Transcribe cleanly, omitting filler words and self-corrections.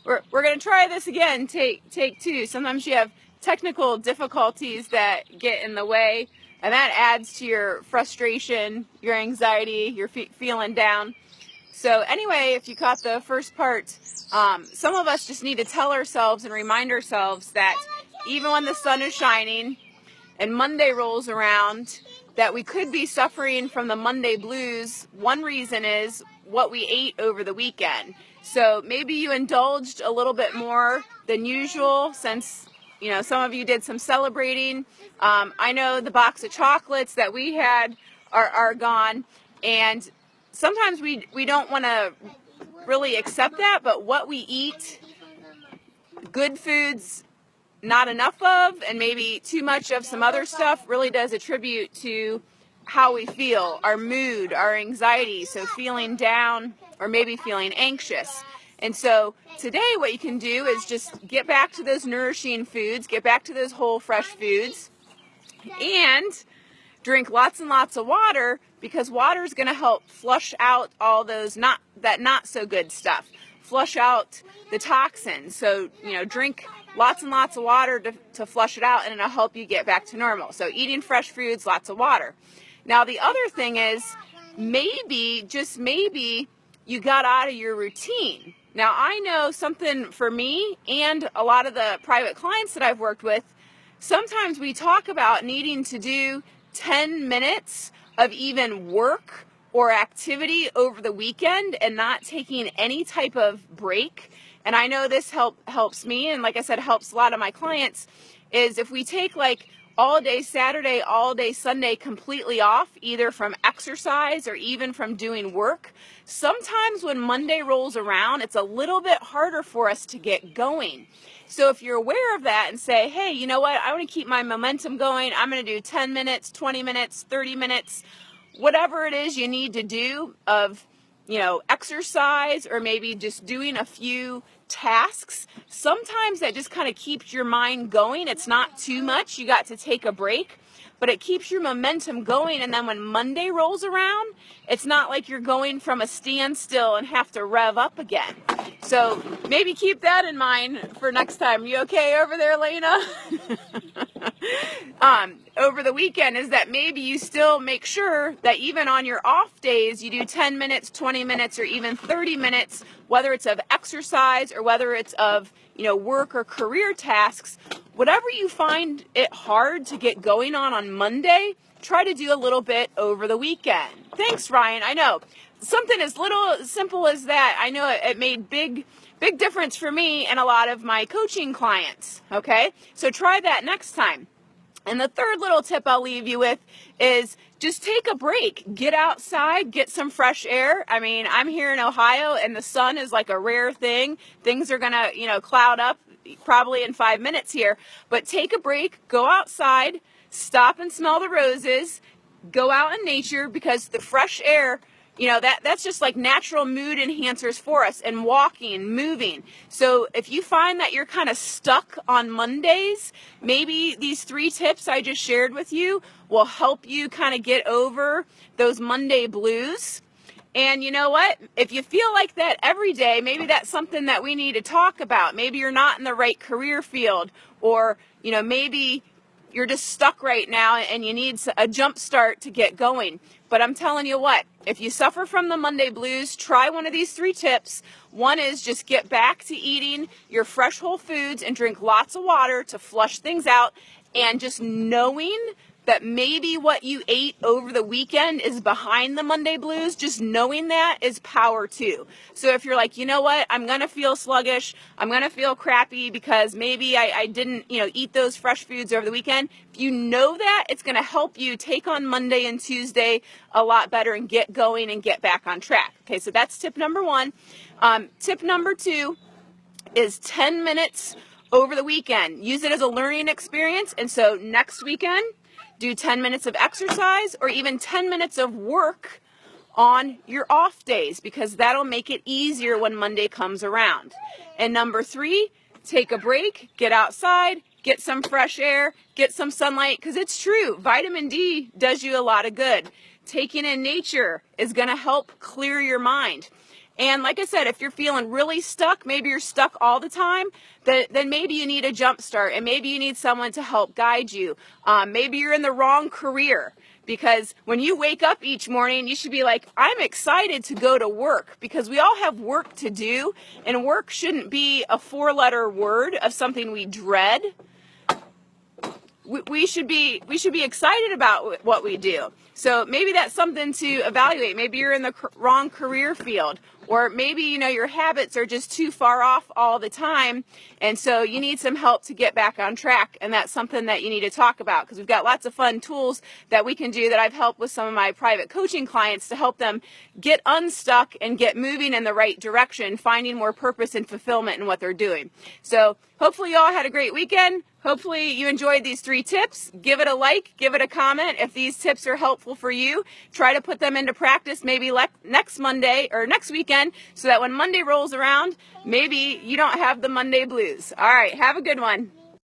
We're going to try this again, take two. Sometimes you have technical difficulties that get in the way, and that adds to your frustration, your anxiety, your feeling down. So anyway, if you caught the first part, some of us just need to tell ourselves and remind ourselves that even when the sun is shining and Monday rolls around, that we could be suffering from the Monday blues. One reason is what we ate over the weekend. So maybe you indulged a little bit more than usual since, you know, some of you did some celebrating. I know the box of chocolates that we had are gone, and sometimes we don't want to really accept that, but what we eat, good foods, not enough of, and maybe too much of some other stuff really does attribute to how we feel, our mood, our anxiety, so feeling down or maybe feeling anxious. And so today what you can do is just get back to those nourishing foods, get back to those whole fresh foods, and drink lots and lots of water, because water is going to help flush out all those not so good stuff, flush out the toxins. So, you know, drink lots and lots of water to flush it out, and it'll help you get back to normal. So eating fresh foods, lots of water. Now the other thing is, maybe, just maybe, you got out of your routine. Now I know something for me and a lot of the private clients that I've worked with, sometimes we talk about needing to do 10 minutes of even work or activity over the weekend and not taking any type of break. And I know this helps me, and like I said, helps a lot of my clients, is if we take like all day Saturday, all day Sunday completely off, either from exercise or even from doing work, sometimes when Monday rolls around, it's a little bit harder for us to get going. So if you're aware of that and say, hey, you know what, I want to keep my momentum going, I'm going to do 10 minutes, 20 minutes, 30 minutes, whatever it is you need to do of, you know, exercise or maybe just doing a few tasks, sometimes that just kind of keeps your mind going. It's not too much. You got to take a break, but it keeps your momentum going. And then when Monday rolls around, it's not like you're going from a standstill and have to rev up again. So maybe keep that in mind for next time. You okay over there, Lena? Over the weekend is that maybe you still make sure that even on your off days, you do 10 minutes, 20 minutes, or even 30 minutes, whether it's of exercise or whether it's of, you know, work or career tasks. Whatever you find it hard to get going on Monday, try to do a little bit over the weekend. Thanks, Ryan. I know something as little simple as that, I know it made big difference for me and a lot of my coaching clients. Okay, so try that next time. And the third little tip I'll leave you with is just take a break. Get outside, get some fresh air. I mean, I'm here in Ohio and the sun is like a rare thing. Things are going to, you know, cloud up probably in 5 minutes here. But take a break, go outside, stop and smell the roses, go out in nature, because the fresh air, you know, that's just like natural mood enhancers for us, and walking, moving. So if you find that you're kind of stuck on Mondays, maybe these 3 tips I just shared with you will help you kind of get over those Monday blues. And you know what? If you feel like that every day, maybe that's something that we need to talk about. Maybe you're not in the right career field, or, you know, maybe you're just stuck right now and you need a jump start to get going. But I'm telling you what, if you suffer from the Monday blues, try one of these 3 tips. One is just get back to eating your fresh whole foods and drink lots of water to flush things out, and just knowing that maybe what you ate over the weekend is behind the Monday blues, just knowing that is power too. So if you're like, you know what, I'm going to feel sluggish, I'm going to feel crappy because maybe I didn't, you know, eat those fresh foods over the weekend. If you know that, it's going to help you take on Monday and Tuesday a lot better and get going and get back on track. Okay, so that's tip number 1. Tip number 2 is 10 minutes over the weekend. Use it as a learning experience. And so next weekend, do 10 minutes of exercise or even 10 minutes of work on your off days, because that'll make it easier when Monday comes around. And number 3, take a break, get outside, get some fresh air, get some sunlight, because it's true, vitamin D does you a lot of good. Taking in nature is going to help clear your mind. And like I said, if you're feeling really stuck, maybe you're stuck all the time, then maybe you need a jump start, and maybe you need someone to help guide you. Maybe you're in the wrong career, because when you wake up each morning, you should be like, I'm excited to go to work, because we all have work to do, and work shouldn't be a 4-letter word of something we dread. We should be excited about what we do. So maybe that's something to evaluate. Maybe you're in the wrong career field, or maybe, your habits are just too far off all the time, and so you need some help to get back on track, and that's something that you need to talk about, because we've got lots of fun tools that we can do that I've helped with some of my private coaching clients to help them get unstuck and get moving in the right direction, finding more purpose and fulfillment in what they're doing. So hopefully you all had a great weekend. Hopefully you enjoyed these 3 tips. Give it a like, give it a comment if these tips are helpful for you. Try to put them into practice maybe next Monday or next weekend, so that when Monday rolls around, maybe you don't have the Monday blues. All right, have a good one.